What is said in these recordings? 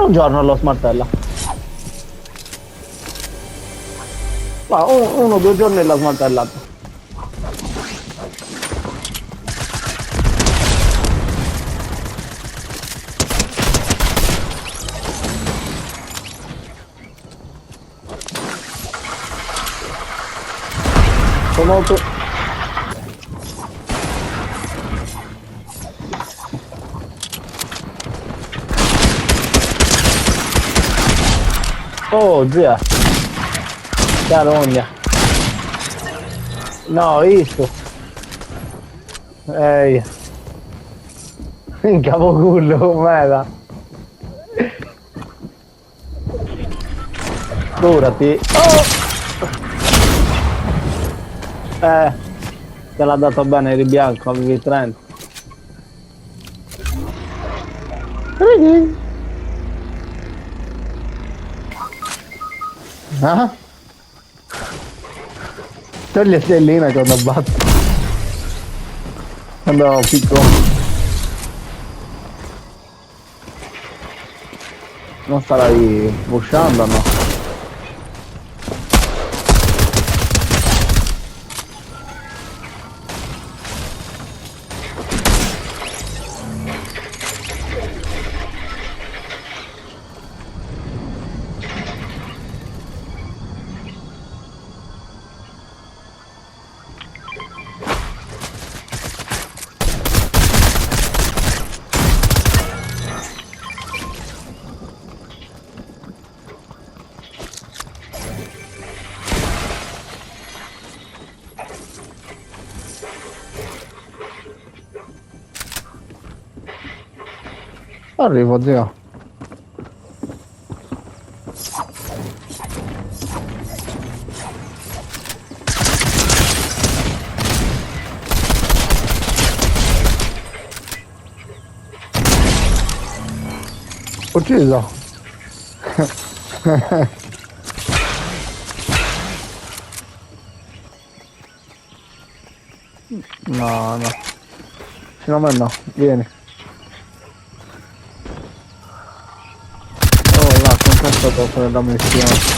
un giorno allo smartella. Ma uno o 2 giorni l'ha smartellato. Sono tu. Oh zia, carogna. No, visto. Ehi. In capocullo, com'era? Curati. Oh! Te l'ha dato bene il bianco, avevi 30. Ah? Togli le stelline quando batto. Quando picco. Non starai pushando, no? Arrivo, zio. Ucciso. No, no. Fino a me no, vieni. Stato per la missione.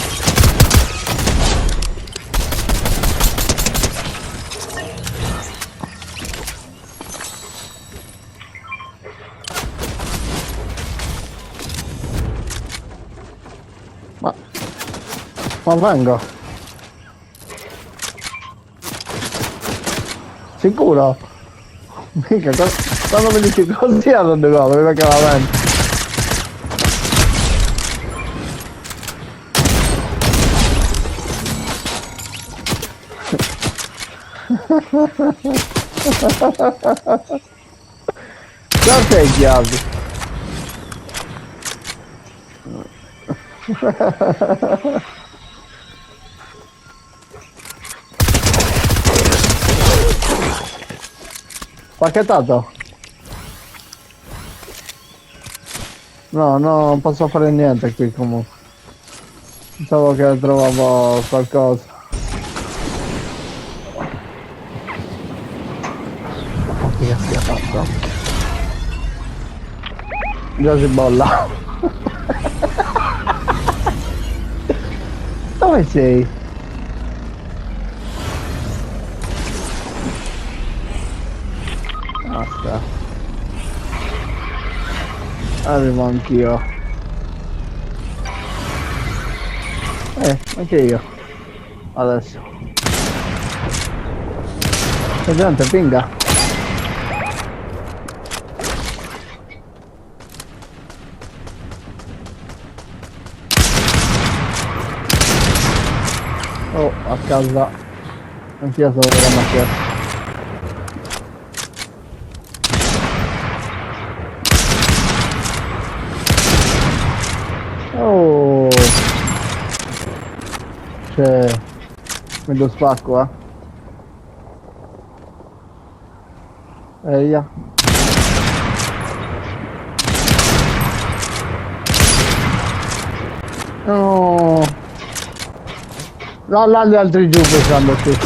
Ma vengo. Sicuro? Mica, quando mi dici così a non devo, perché va bene. Guarda i chiavi. Pacchettato? No, no, non posso fare niente qui comunque. Pensavo che trovavo qualcosa. Che sia fatto? Già si bolla. Dove sei? Basta. Arrivo anch'io. Anche io. Adesso. C'è gente, pinga. Oh, a casa. Anch'io sono della macchina. Oh. C'è. Mi do spacco, Eia. No. Là gli altri giù pensando qui.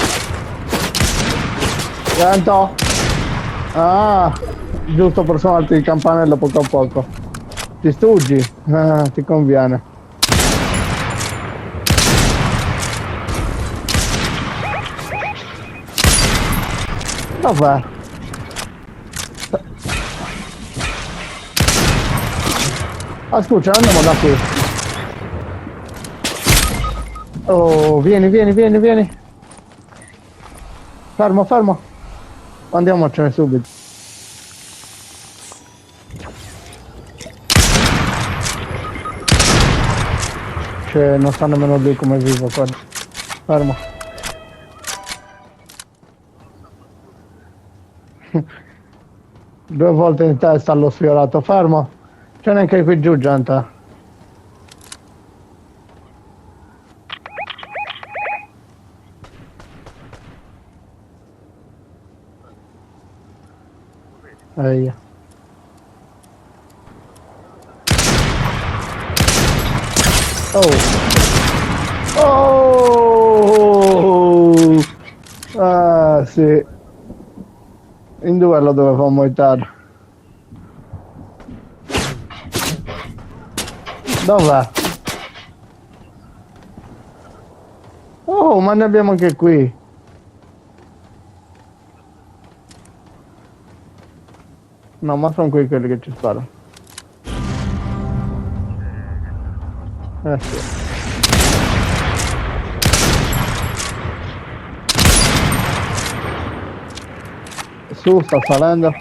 Sento? Ah, giusto per suonarti il campanello poco a poco. Ti stuggi? Ah, ti conviene. Dov'è? Ah, scusa, andiamo da qui. Oh, vieni, vieni, vieni, vieni. Fermo, fermo. Andiamocene subito. Cioè, non sa nemmeno lui come vivo qua. Fermo. Due volte in testa l'ho sfiorato. Fermo. C'è neanche qui giù, gente. Ehi. Oh. Oh. Ah, sì. In due lo dovevamo aiutare. Dov'è? Oh, ma ne abbiamo anche qui. No, ma sono qui quelli che ci sparano. Sì. Su, sta salendo.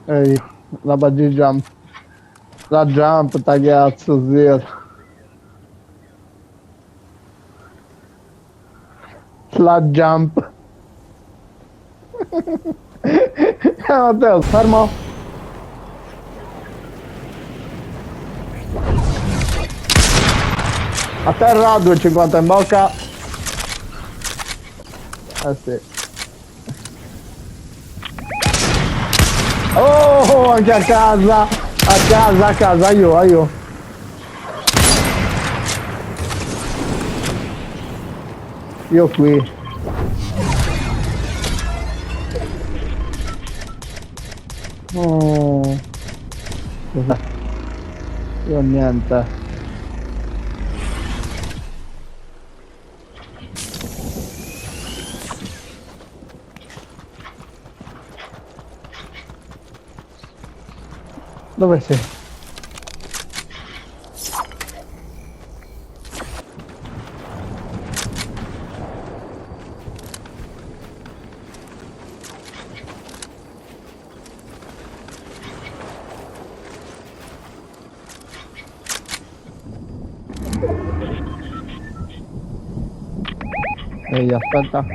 Ehi, la bungee jump. La jump, tagliazzo, zio. La jump. Matteo, fermo. A terra, 2,50 in bocca. Sì. Oh, anche a casa. A casa, io. Io qui. Oh. Cos'è? Io niente. Dove sei? Ehi, aspetta.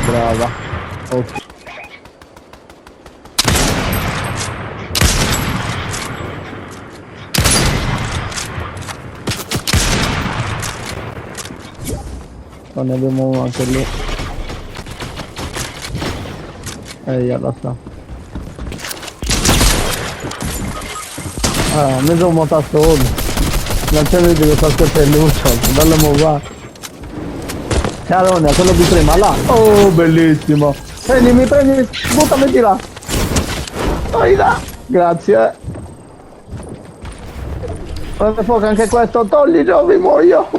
Brava. Ok. Non ne abbiamo uno anche lì. Alla sta. Mi devo montare solo. Non c'è niente che fa scoprire il luce. Bello muovere. Carone, quello di prima, là. Oh, bellissimo. Mi prendi, buttami di là. Vai là. Grazie. Prende fuoco anche questo. Togli, Giovi, moriamo.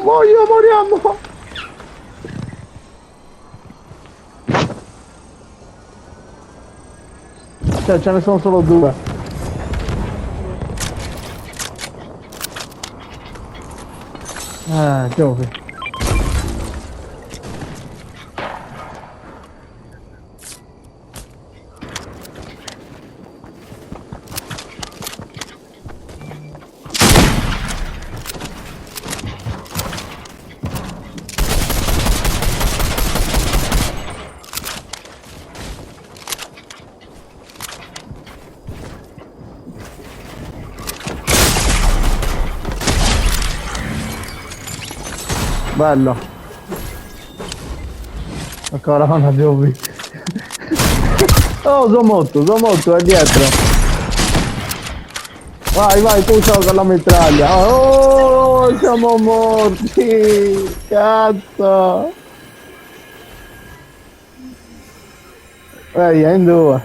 Cioè, ce ne sono solo due. Giovi. Bello. Ancora una Giovi. Oh, Zomotto, è dietro. Vai, pusa con la mitraglia. Oh, siamo morti. Cazzo. Io in due.